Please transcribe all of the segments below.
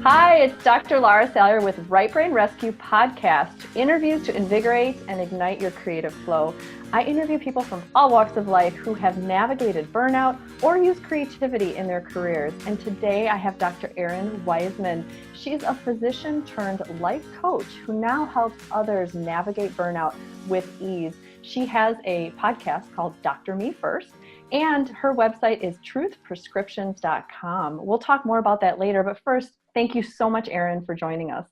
Hi, it's Dr. Laura Salyer with Right Brain Rescue Podcast, interviews to invigorate and ignite your creative flow. I interview people from all walks of life who have navigated burnout or used creativity in their careers. And today I have Dr. Erin Wiseman. She's a physician turned life coach who now helps others navigate burnout with ease. She has a podcast called Dr. Me First, and her website is truthprescriptions.com. We'll talk more about that later, but first, thank you so much, Erin, for joining us.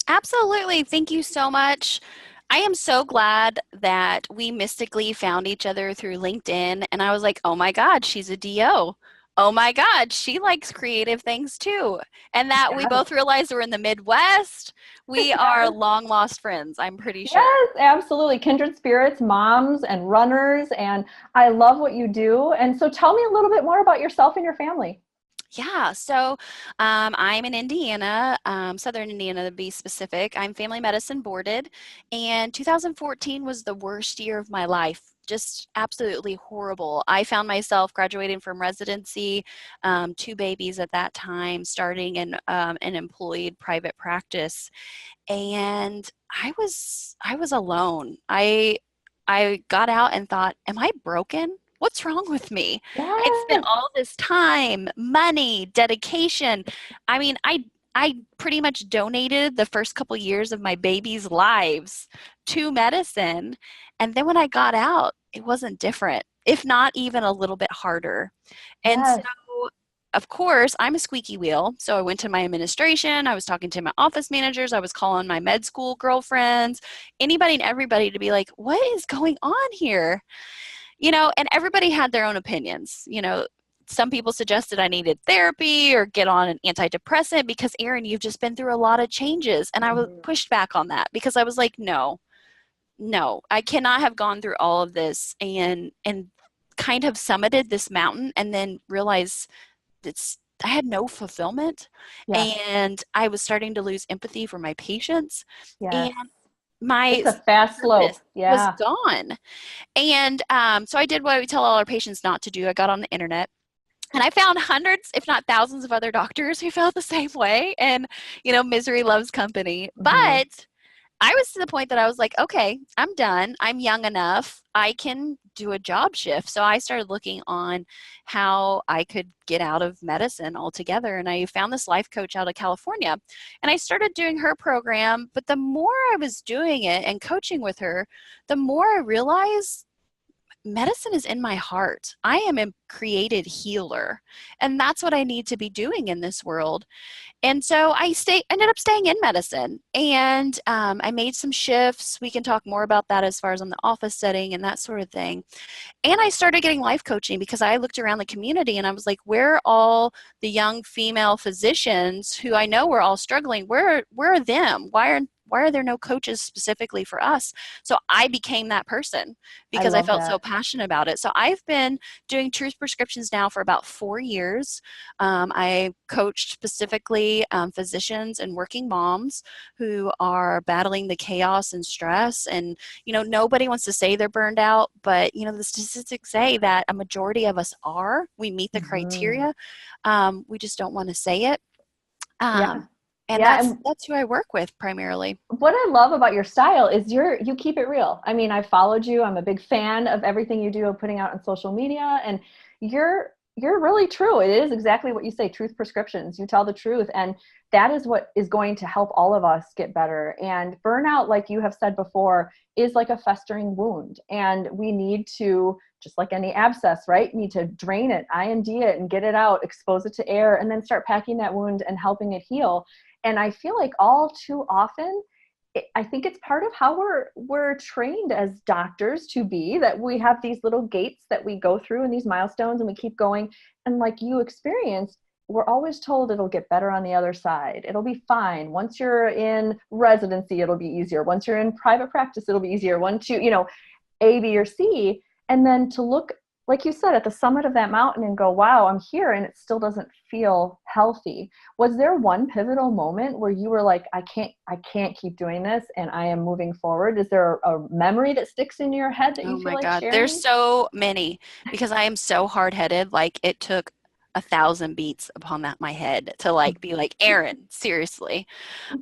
Absolutely. Thank you so much. I am so glad that we mystically found each other through LinkedIn, and I was like, oh my God, she's a DO. Oh my God, she likes creative things too. And that we both realized we're in the Midwest. We are long lost friends, I'm pretty sure. Yes, absolutely. Kindred spirits, moms and runners, and I love what you do. And so tell me a little bit more about yourself and your family. Yeah, so I'm in Indiana, Southern Indiana to be specific. I'm family medicine boarded, and 2014 was the worst year of my life. Just absolutely horrible. I found myself graduating from residency, 2 babies at that time, starting in an employed private practice, and I was alone. I got out and thought, am I broken? What's wrong with me? I'd spent Yes. all this time, money, dedication. I mean, I pretty much donated the first couple years of my babies' lives to medicine. And then when I got out, it wasn't different, if not even a little bit harder. And so, Yes. of course, I'm a squeaky wheel. So I went to my administration. I was talking to my office managers. I was calling my med school girlfriends, anybody and everybody to be like, what is going on here? And everybody had their own opinions. Some people suggested I needed therapy or get on an antidepressant because, Erin, you've just been through a lot of changes. And I was pushed back on that because I was like, no, I cannot have gone through all of this and kind of summited this mountain and then realized I had no fulfillment. Yes. And I was starting to lose empathy for my patients. Yes. And my It's a fast slope. purpose was Yeah. gone. And so I did what we tell all our patients not to do. I got on the internet and I found hundreds, if not thousands, of other doctors who felt the same way. And, misery loves company. Mm-hmm. But I was to the point that I was like, okay, I'm done. I'm young enough. I can do a job shift. So I started looking on how I could get out of medicine altogether. And I found this life coach out of California. And I started doing her program. But the more I was doing it and coaching with her, the more I realized medicine is in my heart. I am a created healer. And that's what I need to be doing in this world. And so I ended up staying in medicine, and I made some shifts. We can talk more about that as far as on the office setting and that sort of thing. And I started getting life coaching because I looked around the community and I was like, where are all the young female physicians who I know were all struggling? Where are them? Why are there no coaches specifically for us? So I became that person I because I love felt so that. passionate about it. So I've been doing Truth Prescriptions now for about 4 years. I coached specifically physicians and working moms who are battling the chaos and stress. And, nobody wants to say they're burned out, but, the statistics say that a majority of us are. We meet the Mm-hmm. criteria. We just don't want to say it. Yeah. And Yeah. that's And that's who I work with primarily. what I love about your style is you keep it real. I mean, I followed you. I'm a big fan of everything you do of putting out on social media, and you're really true. It is exactly what you say, truth prescriptions. You tell the truth, and that is what is going to help all of us get better. And burnout, like you have said before, is like a festering wound, and we need to, just like any abscess, right? Need to drain it, IND it, and get it out, expose it to air, and then start packing that wound and helping it heal. And I feel like all too often, I think it's part of how we're trained as doctors to be, that we have these little gates that we go through and these milestones and we keep going. And like you experienced, we're always told it'll get better on the other side. It'll be fine. Once you're in residency, it'll be easier. Once you're in private practice, it'll be easier. Once A, B, or C. And then to look, like you said, at the summit of that mountain and go, wow, I'm here, and it still doesn't feel healthy. Was there one pivotal moment where you were like, I can't keep doing this and I am moving forward? Is there a memory that sticks in your head that Oh you feel my like God, there's sharing? so many because I am so hard-headed. Like it took 1,000 beats upon that my head to like be like, Erin, seriously.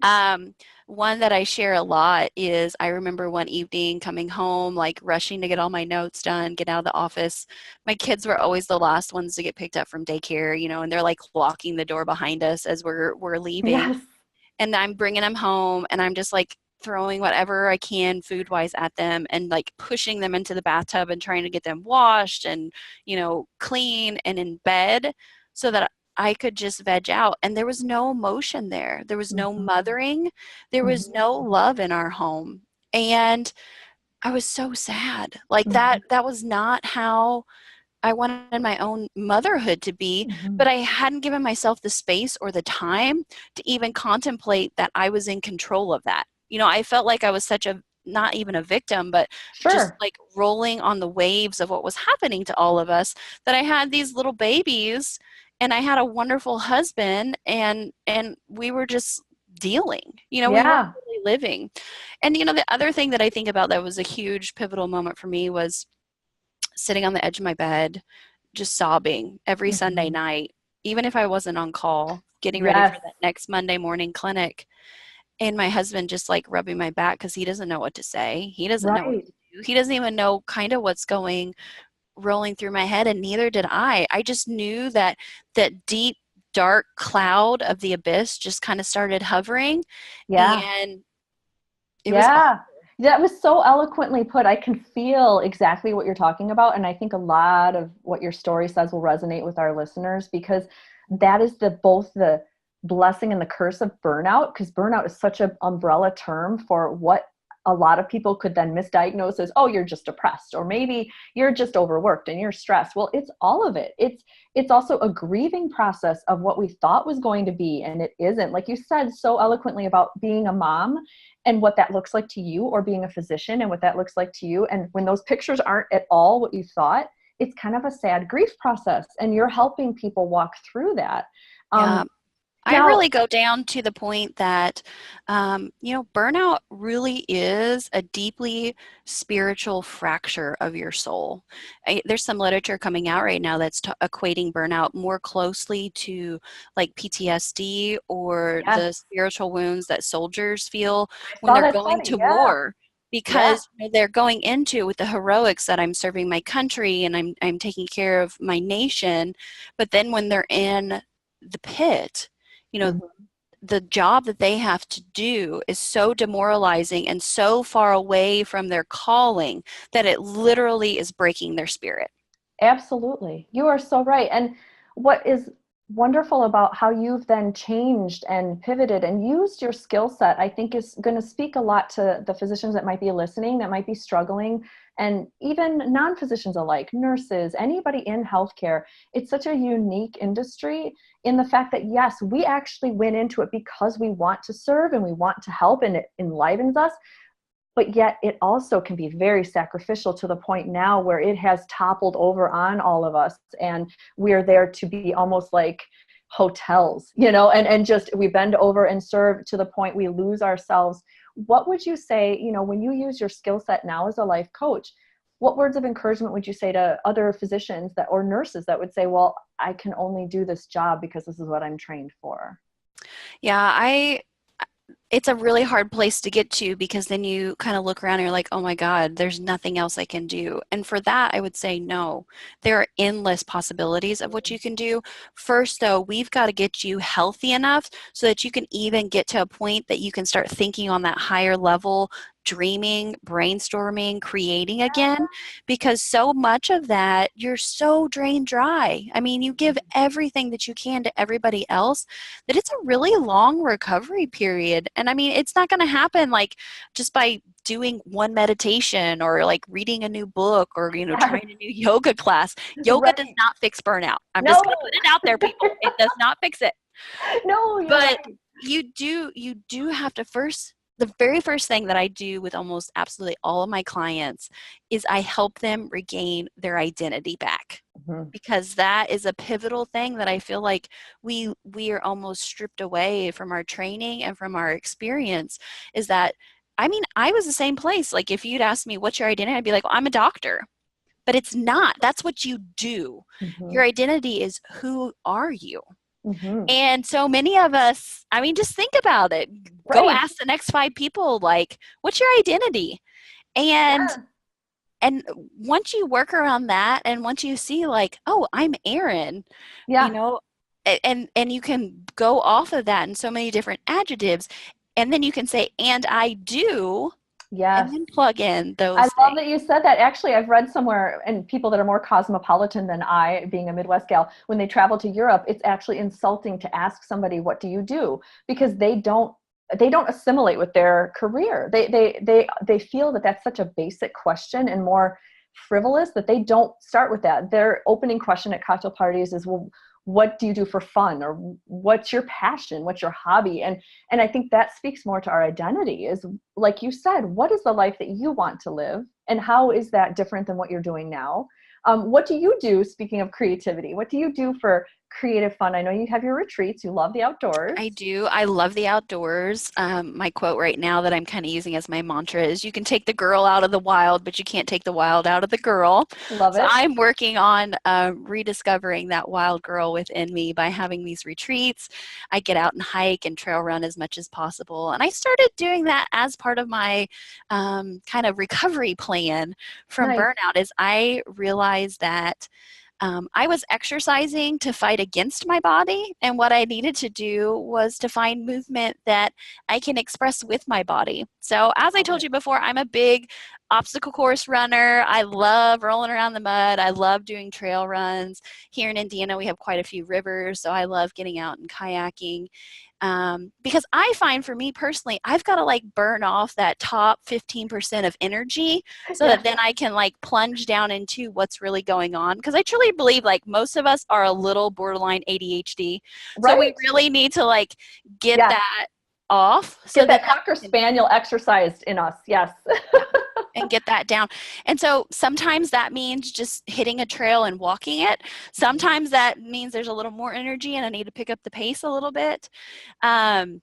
Um, One that I share a lot is I remember one evening coming home, like rushing to get all my notes done, get out of the office. My kids were always the last ones to get picked up from daycare, and they're like locking the door behind us as we're leaving. Yes. And I'm bringing them home, and I'm just like throwing whatever I can food wise at them and like pushing them into the bathtub and trying to get them washed and, clean and in bed so that I could just veg out. And there was no emotion there. There was no Mhm. mothering. There was Mhm. no love in our home. And I was so sad. Like Mhm. that was not how I wanted my own motherhood to be, but Mhm. I hadn't given myself the space or the time to even contemplate that I was in control of that. I felt like I was such a, not even a victim, but just Sure. like rolling on the waves of what was happening to all of us, that I had these little babies and I had a wonderful husband and we were just dealing. We weren't Yeah. really living. And the other thing that I think about that was a huge pivotal moment for me was sitting on the edge of my bed, just sobbing every Sunday Mhm. night, even if I wasn't on call, getting ready for Yes. that next Monday morning clinic. And my husband just like rubbing my back because he doesn't know what to say. He doesn't know what Right. to do. He doesn't even know kind of what's rolling through my head, and neither did I. I just knew that deep, dark cloud of the abyss just kind of started hovering, Yeah. and it was awful. Yeah. That was so eloquently put. I can feel exactly what you're talking about. And I think a lot of what your story says will resonate with our listeners because that is both the blessing and the curse of burnout, because burnout is such an umbrella term for what a lot of people could then misdiagnose as, oh, you're just depressed, or maybe you're just overworked and you're stressed. Well, it's all of it. It's also a grieving process of what we thought was going to be, and it isn't. Like you said so eloquently about being a mom and what that looks like to you, or being a physician and what that looks like to you. And when those pictures aren't at all what you thought, it's kind of a sad grief process, and you're helping people walk through that. Yeah. Um, I Now, really go down to the point that, burnout really is a deeply spiritual fracture of your soul. There's some literature coming out right now that's equating burnout more closely to like PTSD or yes, the spiritual wounds that soldiers feel I when saw they're that going study. to Yeah, war. yeah. Because they're going into with the heroics that I'm serving my country and I'm taking care of my nation, but then when they're in the pit, you know, Mhm. the job that they have to do is so demoralizing and so far away from their calling that it literally is breaking their spirit. Absolutely. You are so right. And what is wonderful about how you've then changed and pivoted and used your skill set, I think is going to speak a lot to the physicians that might be listening, that might be struggling, and even non physicians alike, nurses, anybody in healthcare. It's such a unique industry in the fact that, yes, we actually went into it because we want to serve and we want to help, and it enlivens us, but yet it also can be very sacrificial to the point now where it has toppled over on all of us, and we're there to be almost like hotels, and just we bend over and serve to the point we lose ourselves. What would you say, when you use your skill set now as a life coach, what words of encouragement would you say to other physicians that, or nurses that would say, well, I can only do this job because this is what I'm trained for? Yeah, it's a really hard place to get to because then you kind of look around and you're like, oh my God, there's nothing else I can do. And for that, I would say no. There are endless possibilities of what you can do. First, though, we've got to get you healthy enough so that you can even get to a point that you can start thinking on that higher level, dreaming, brainstorming, creating again, because so much of that, you're so drained dry. I mean, you give everything that you can to everybody else, that it's a really long recovery period. And I mean, it's not going to happen like just by doing one meditation or like reading a new book or, Yes, trying a new yoga class. Yoga does right. not fix burnout. I'm just going to No, put it out there, people. It does not fix it. no, you're But right. you do have to first, the very first thing that I do with almost absolutely all of my clients is I help them regain their identity back, Mhm. because that is a pivotal thing that I feel like we are almost stripped away from our training and from our experience. Is that, I mean, I was the same place. Like if you'd asked me what's your identity, I'd be like, well, I'm a doctor. but it's not. That's what you do. Mm-hmm. Your identity is who are you? Mm-hmm. And so many of us, I mean, just think about it. Go Right. ask the next 5 people, like, what's your identity? And Yeah. and once you work around that, and once you see like, oh, I'm Aaron, you Yeah. know, and you can go off of that in so many different adjectives, and then you can say, and I do, and Yes. then plug in I those love things. that you said that. Actually, I've read somewhere, and people that are more cosmopolitan than I, being a Midwest gal, when they travel to Europe, it's actually insulting to ask somebody, "What do you do?" Because they don't assimilate with their career. They feel that that's such a basic question and more frivolous that they don't start with that. Their opening question at cocktail parties is, "Well, what do you do for fun?" or "What's your passion? What's your hobby?" And I think that speaks more to our identity, is like you said, what is the life that you want to live, and how is that different than what you're doing now? What do you do, speaking of creativity, what do you do for creative fun? I know you have your retreats, you love the outdoors. I do. I love the outdoors. My quote right now that I'm kind of using as my mantra is, you can take the girl out of the wild, but you can't take the wild out of the girl. Love So it. I'm working on rediscovering that wild girl within me by having these retreats. I get out and hike and trail run as much as possible. And I started doing that as part of my kind of recovery plan from Nice. burnout, is I realized that I was exercising to fight against my body, and what I needed to do was to find movement that I can express with my body. So, as I Love told it. you before, I'm a big obstacle course runner. I love rolling around the mud. I love doing trail runs. Here in Indiana, we have quite a few rivers, so I love getting out and kayaking. Because I find, for me personally, I've got to like burn off that top 15% of energy so that Yes. then I can like plunge down into what's really going on. Because I truly believe like most of us are a little borderline ADHD. So we Right. really need to like get Yes. that off so Get that that Cocker we can, Spaniel exercised in us. Yes. yeah, and get that down. And so sometimes that means just hitting a trail and walking it. Sometimes that means there's a little more energy and I need to pick up the pace a little bit. Um,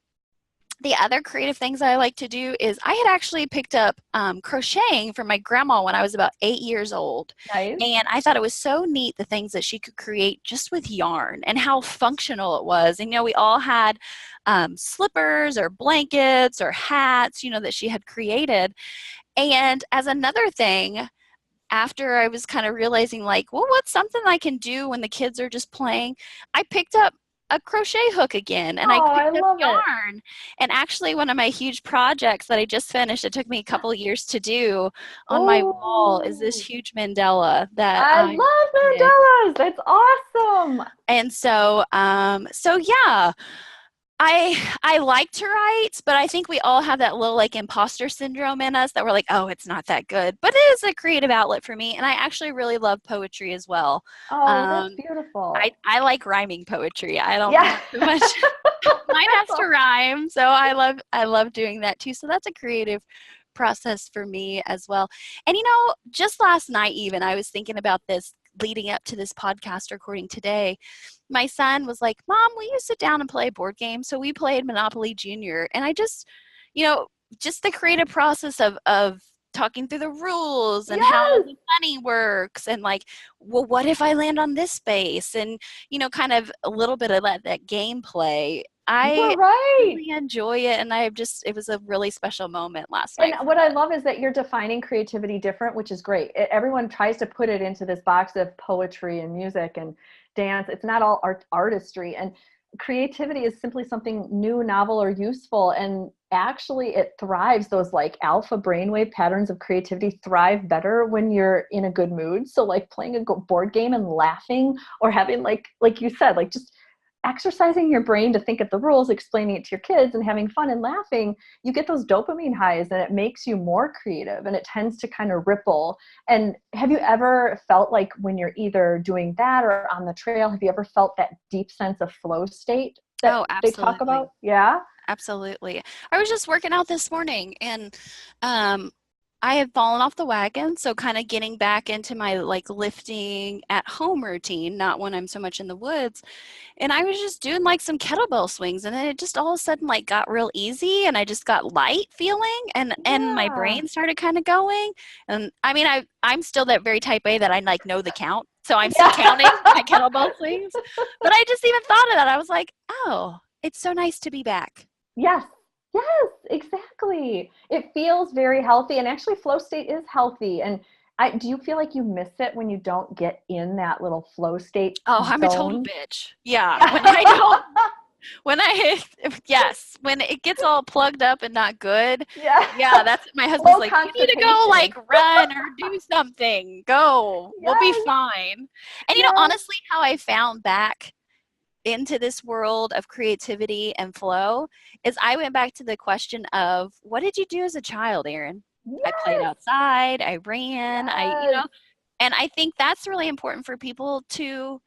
the other creative things I like to do is, I had actually picked up crocheting from my grandma when I was about 8 years old. Nice. And I thought it was so neat, the things that she could create just with yarn and how functional it was. And, we all had slippers or blankets or hats, that she had created. And as another thing, after I was kind of realizing, like, well, what's something I can do when the kids are just playing? I picked up a crochet hook again, and I Oh, I picked up love it. yarn. And actually, one of my huge projects that I just finished, it took me a couple of years to do, on my wall is this Oh, huge mandala that I I love did. mandalas. That's awesome. And so yeah, I like to write, but I think we all have that little like imposter syndrome in us that we're like, oh, it's not that good. But it is a creative outlet for me, and I actually really love poetry as well. Oh, that's Um, I beautiful. I like rhyming poetry. I don't Yeah. not so much. Mine has That's to all. rhyme, so I love doing that too. So that's a creative process for me as well. And just last night, even I was thinking about this leading up to this podcast recording today. My son was like, "Mom, will you sit down and play a board game?" So we played Monopoly Junior, and I just, you know, just the creative process of talking through the rules and how Yes, the money works, and like, well, what if I land on this space, and kind of a little bit of that gameplay. you are I right. really enjoy it, and it was a really special moment last And night for what I us. love is that you're defining creativity different, which is great. Everyone tries to put it into this box of poetry and music and dance. It's not all artistry. And creativity is simply something new, novel, or useful. And actually, it thrives. Those like alpha brainwave patterns of creativity thrive better when you're in a good mood. So, like playing a board game and laughing, or having like you said, like just exercising your brain to think of the rules, explaining it to your kids, and having fun and laughing, you get those dopamine highs, and it makes you more creative, and it tends to kind of ripple. And have you ever felt like, when you're either doing that or on the trail, have you ever felt that deep sense of flow state that Oh, they talk absolutely. about? Yeah. Absolutely. I was just working out this morning, and um, I had fallen off the wagon, so kind of getting back into my like lifting at home routine, not when I'm so much in the woods. And I was just doing like some kettlebell swings, and then it just all of a sudden like got real easy, and I just got light feeling, and my Yeah. brain started kind of going. And I mean, I'm still that very type A that I like know the count, so I'm still Yeah. counting my kettlebell swings. But I just even thought of that. I was like, oh, it's so nice to be back. Yes. Yes, exactly. It feels very healthy, and actually flow state is healthy. And do you feel like you miss it when you don't get in that little flow state Oh, I'm a total zone? bitch. Yeah, Yeah. when I don't, when I, yes, when it gets all plugged up and not good, Yeah. yeah, that's my husband's Low like, you need to go like constipation. run or do something. Go. We'll be Yes. fine. And Yes. honestly, how I found back into this world of creativity and flow is I went back to the question of what did you do as a child, Erin? I played Yes. outside, I ran, Yes. and I think that's really important for people to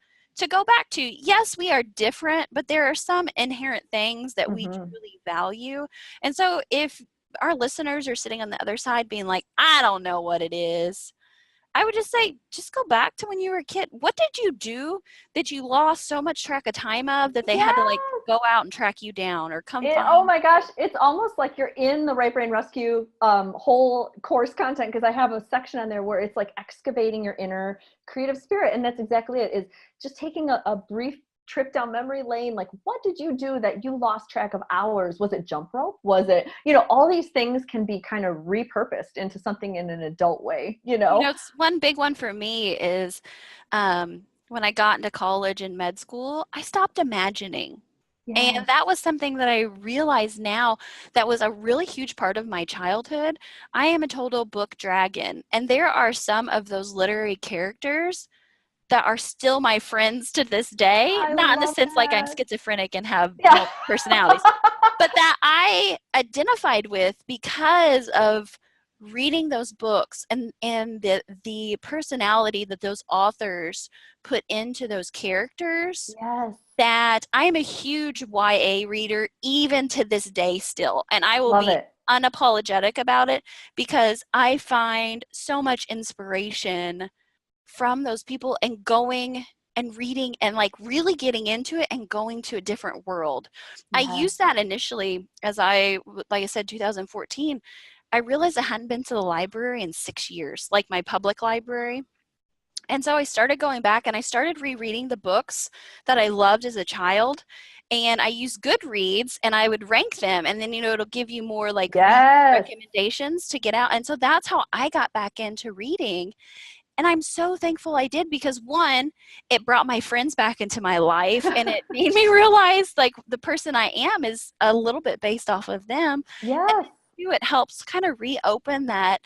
go back to. Yes, we are different, but there are some inherent things that we Hmm. truly value. And so if our listeners are sitting on the other side being like, I don't know what it is, I would just say, just go back to when you were a kid. What did you do that you lost so much track of time of that they had to like Yes. go out and track you down or come Oh find my you? gosh, it's almost like you're in the Right Brain Rescue whole course content, because I have a section on there where it's like excavating your inner creative spirit. And that's exactly it, is just taking a brief trip down memory lane. Like, what did you do that you lost track of hours? Was it jump rope? Was it, all these things can be kind of repurposed into something in an adult way, you know? It's one big one for me is when I got into college and med school, I stopped imagining. And Yes. that was something that I realize now that was a really huge part of my childhood. I am a total book dragon, and there are some of those literary characters that are still my friends to this day, I not in the love sense like I'm that. schizophrenic and have Yeah. multiple personalities, but that I identified with because of reading those books and the personality that those authors put into those characters, Yes. that I'm a huge YA reader even to this day still, and I will Love be it. unapologetic about it because I find so much inspiration from those people and going and reading and like really getting into it and going to a different world. I Yes. used that initially as like I said, 2014. I realized I hadn't been to the library in 6 years, like my public library. And so I started going back and I started rereading the books that I loved as a child. And I used Goodreads and I would rank them. And then, it'll give you more like read Yes. recommendations to get out. And so that's how I got back into reading. And I'm so thankful I did because one, it brought my friends back into my life and it made me realize like the person I am is a little bit based off of them. And Yes. then two, it helps kind of reopen that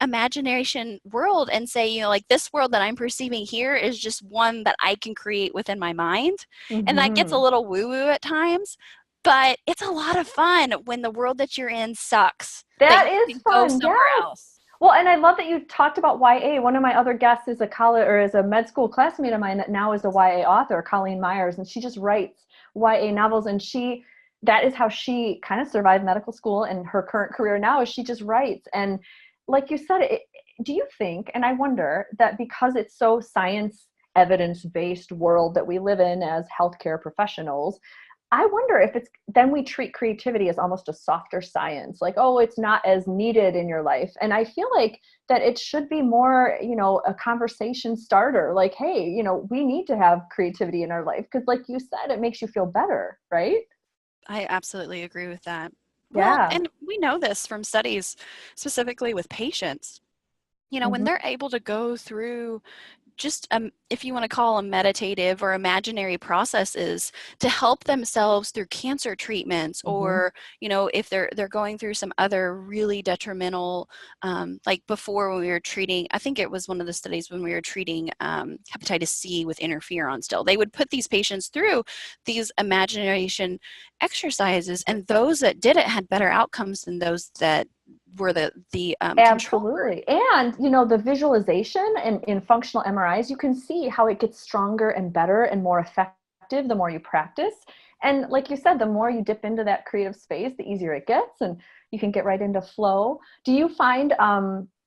imagination world and say, like this world that I'm perceiving here is just one that I can create within my mind. And that gets a Hmm. little woo-woo at times, but it's a lot of fun when the world that you're in sucks, that That you is can go fun. somewhere Yes. else. Well, and I love that you talked about YA. One of my other guests is a college or is a med school classmate of mine that now is a YA author, Colleen Meyers, and she just writes YA novels. And that is how she kind of survived medical school, and her current career now is she just writes. And like you said, do you think, and I wonder that because it's so science evidence based world that we live in as healthcare professionals, I wonder if it's then we treat creativity as almost a softer science, like, oh, it's not as needed in your life. And I feel like that it should be more, a conversation starter, like, hey, we need to have creativity in our life because, like you said, it makes you feel better, right? I absolutely agree with that. Well, Yeah. and we know this from studies, specifically with patients. When Hmm. they're able to go through just if you want to call them meditative or imaginary processes to help themselves through cancer treatments, Hmm. or if they're going through some other really detrimental, like before when we were treating, I think it was one of the studies when we were treating hepatitis C with interferon, still they would put these patients through these imagination exercises, and those that did it had better outcomes than those that were the control group. Absolutely. And, the visualization and in functional MRIs, you can see how it gets stronger and better and more effective the more you practice. And like you said, the more you dip into that creative space, the easier it gets, and you can get right into flow. Do you find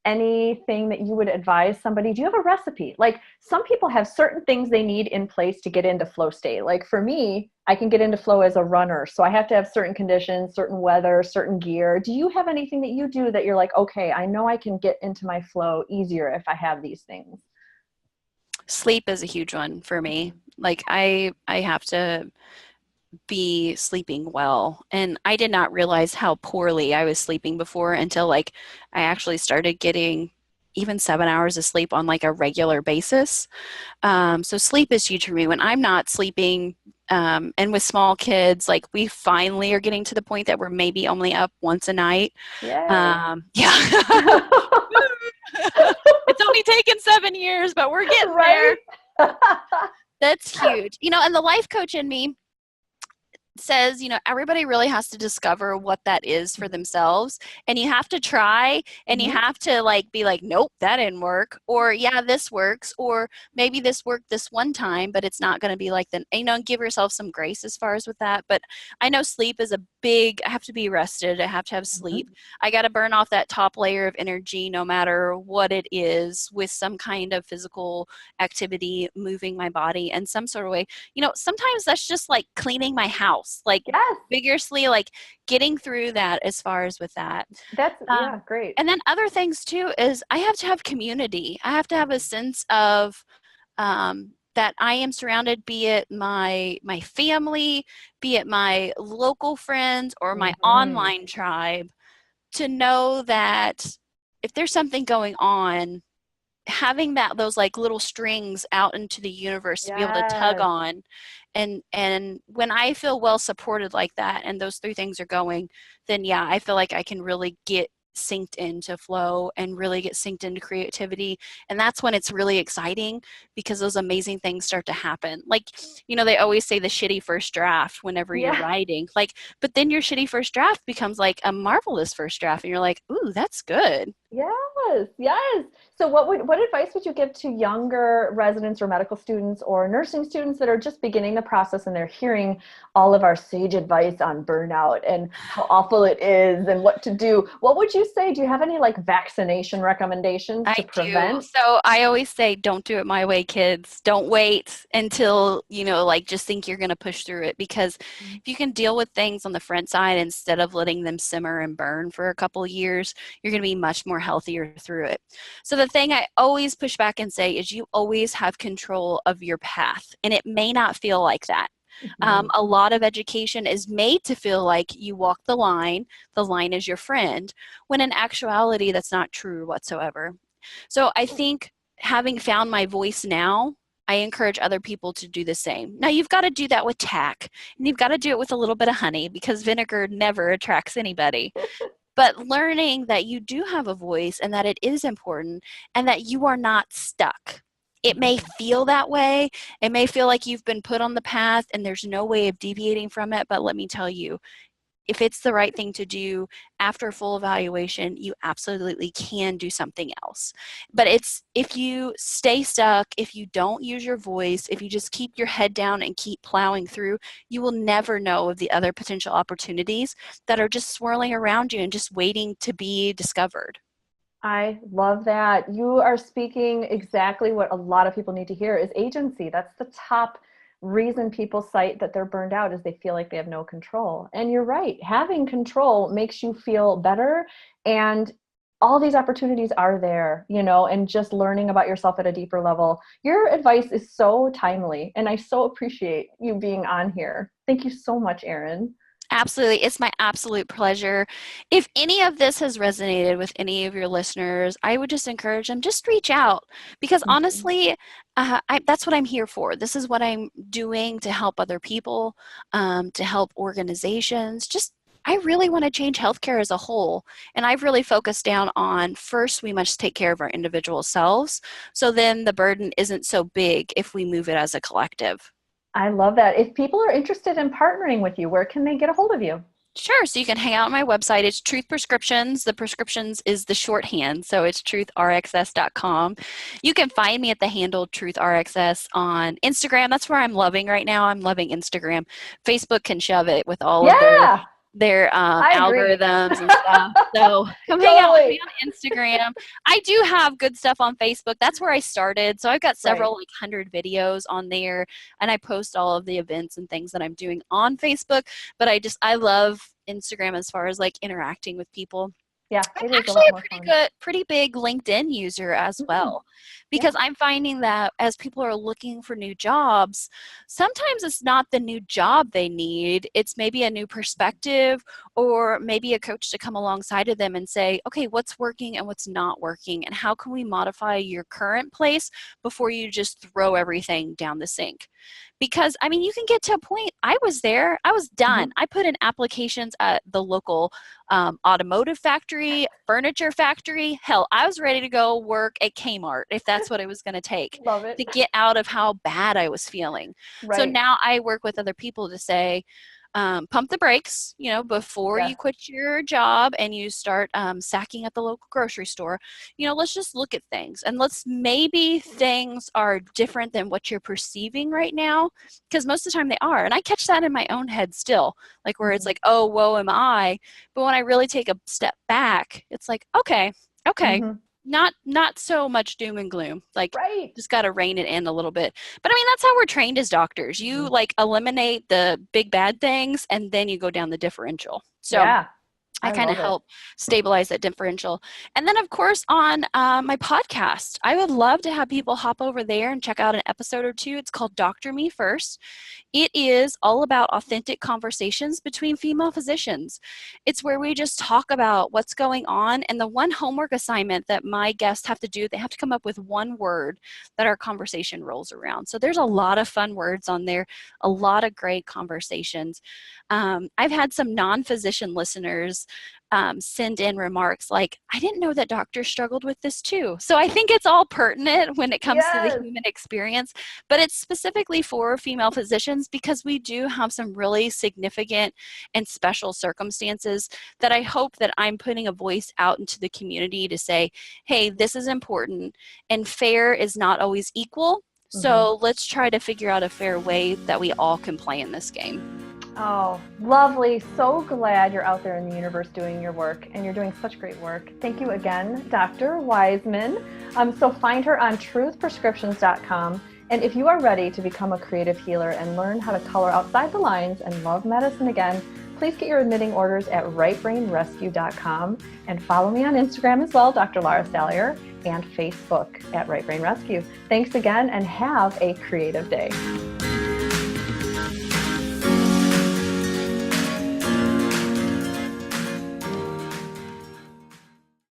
anything that you would advise somebody? Do you have a recipe? Like some people have certain things they need in place to get into flow state. Like for me, I can get into flow as a runner. So I have to have certain conditions, certain weather, certain gear. Do you have anything that you do that you're like, okay, I know I can get into my flow easier if I have these things? Sleep is a huge one for me. Like I have to be sleeping well, and I did not realize how poorly I was sleeping before until like I actually started getting even 7 hours of sleep on like a regular basis. So sleep is huge for me when I'm not sleeping. And with small kids, like we finally are getting to the point that we're maybe only up once a night. Yay. Yeah. It's only taken 7 years, but we're getting Right? there. That's huge. And the life coach in me says, everybody really has to discover what that is for themselves. And you have to try, and you Mhm. have to like be like, nope, that didn't work. Or yeah, this works. Or maybe this worked this one time, but it's not going to be like the, and give yourself some grace as far as with that. But I know sleep is a big, I have to be rested. I have to have sleep. Mhm. I got to burn off that top layer of energy, no matter what it is, with some kind of physical activity, moving my body in some sort of way. Sometimes that's just like cleaning my house, like Yes. vigorously, like getting through that as far as with that. That's, Um, yeah, great. and then other things too is I have to have community. I have to have a sense of that I am surrounded, be it my family, be it my local friends, or my Mhm. online tribe, to know that if there's something going on, having those like little strings out into the universe to be able to tug Yes. on. And when I feel well supported like that, and those three things are going, then yeah, I feel like I can really get synced into flow and really get synced into creativity. And that's when it's really exciting, because those amazing things start to happen. Like, they always say the shitty first draft whenever you're Yeah. writing, like, but then your shitty first draft becomes like a marvelous first draft, and you're like, ooh, that's good. Yes, yes. So what advice would you give to younger residents or medical students or nursing students that are just beginning the process and they're hearing all of our sage advice on burnout and how awful it is and what to do? What would you say? Do you have any like vaccination recommendations I to do. prevent? So I always say, don't do it my way, kids. Don't wait until, like just think you're going to push through it. Because if you can deal with things on the front side instead of letting them simmer and burn for a couple of years, you're going to be much more healthier through it. So the thing I always push back and say is you always have control of your path. And it may not feel like that. Mhm. A lot of education is made to feel like you walk the line is your friend, when in actuality, that's not true whatsoever. So I think having found my voice now, I encourage other people to do the same. Now, you've got to do that with tack, and you've got to do it with a little bit of honey, because vinegar never attracts anybody. But learning that you do have a voice and that it is important and that you are not stuck. It may Mhm. feel that way. It may feel like you've been put on the path and there's no way of deviating from it. But let me tell you, if it's the right thing to do, after full evaluation, you absolutely can do something else. But it's, if you stay stuck, if you don't use your voice, if you just keep your head down and keep plowing through, you will never know of the other potential opportunities that are just swirling around you and just waiting to be discovered. I love that. You are speaking exactly what a lot of people need to hear is agency. That's the top reason people cite that they're burned out is they feel like they have no control. And you're right. Having control makes you feel better and all these opportunities are there, and just learning about yourself at a deeper level. Your advice is so timely and I so appreciate you being on here. Thank you so much, Erin. Absolutely. It's my absolute pleasure. If any of this has resonated with any of your listeners, I would just encourage them, just reach out, because Mhm. honestly, that's what I'm here for. This is what I'm doing to help other people, to help organizations. Just, I really want to change healthcare as a whole. And I've really focused down on, first, we must take care of our individual selves. So then the burden isn't so big if we move it as a collective. I love that. If people are interested in partnering with you, where can they get a hold of you? Sure. So you can hang out on my website. It's Truth Prescriptions. The prescriptions is the shorthand. So it's truthrxs.com. You can find me at the handle TruthRxS on Instagram. That's where I'm loving right now. I'm loving Instagram. Facebook can shove it with all of Yeah, their I agree. algorithms and stuff. So come hang out with me Totally. on Instagram. I do have good stuff on Facebook. That's where I started. So I've got Right. several like 100 videos on there, and I post all of the events and things that I'm doing on Facebook. But I love Instagram as far as like interacting with people. Yeah, I'm it is a actually lot a more fun. pretty big LinkedIn user as Mm, well, yeah. because I'm finding that as people are looking for new jobs, sometimes it's not the new job they need. It's maybe a new perspective, or maybe a coach to come alongside of them and say, okay, what's working and what's not working, and how can we modify your current place before you just throw everything down the sink? Because I mean, you can get to a point. I was there, I was done. Hmm. I put in applications at the local automotive factory, furniture factory. Hell, I was ready to go work at Kmart if that's what it was going to take Love it. to get out of how bad I was feeling. So Right. now I work with other people to say, pump the brakes, before Yes. you quit your job and you start sacking at the local grocery store. Let's just look at things, and let's maybe things are different than what you're perceiving right now, because most of the time they are. And I catch that in my own head still, like where it's Hmm. like, oh, woe am I. But when I really take a step back, it's like, okay, Hmm. not so much doom and gloom. Like, Right. just got to rein it in a little bit. But I mean, that's how we're trained as doctors. You Hmm. like eliminate the big bad things and then you go down the differential. So Yeah, I I kind of love it. help stabilize that differential. And then, of course, on my podcast, I would love to have people hop over there and check out an episode or two. It's called Doctor Me First. It is all about authentic conversations between female physicians. It's where we just talk about what's going on. And the one homework assignment that my guests have to do, they have to come up with one word that our conversation rolls around. So there's a lot of fun words on there, a lot of great conversations. I've had some non physician listeners send in remarks like, I didn't know that doctors struggled with this too. So I think it's all pertinent when it comes to the Yes. human experience, but it's specifically for female physicians because we do have some really significant and special circumstances that I hope that I'm putting a voice out into the community to say, hey, this is important, and fair is not always equal. Hmm. So let's try to figure out a fair way that we all can play in this game. Oh, lovely. So glad you're out there in the universe doing your work, and you're doing such great work. Thank you again, Dr. Wiseman. So find her on truthprescriptions.com. And if you are ready to become a creative healer and learn how to color outside the lines and love medicine again, please get your admitting orders at rightbrainrescue.com, and follow me on Instagram as well, Dr. Lara Sallier, and Facebook at Right Brain Rescue. Thanks again, and have a creative day.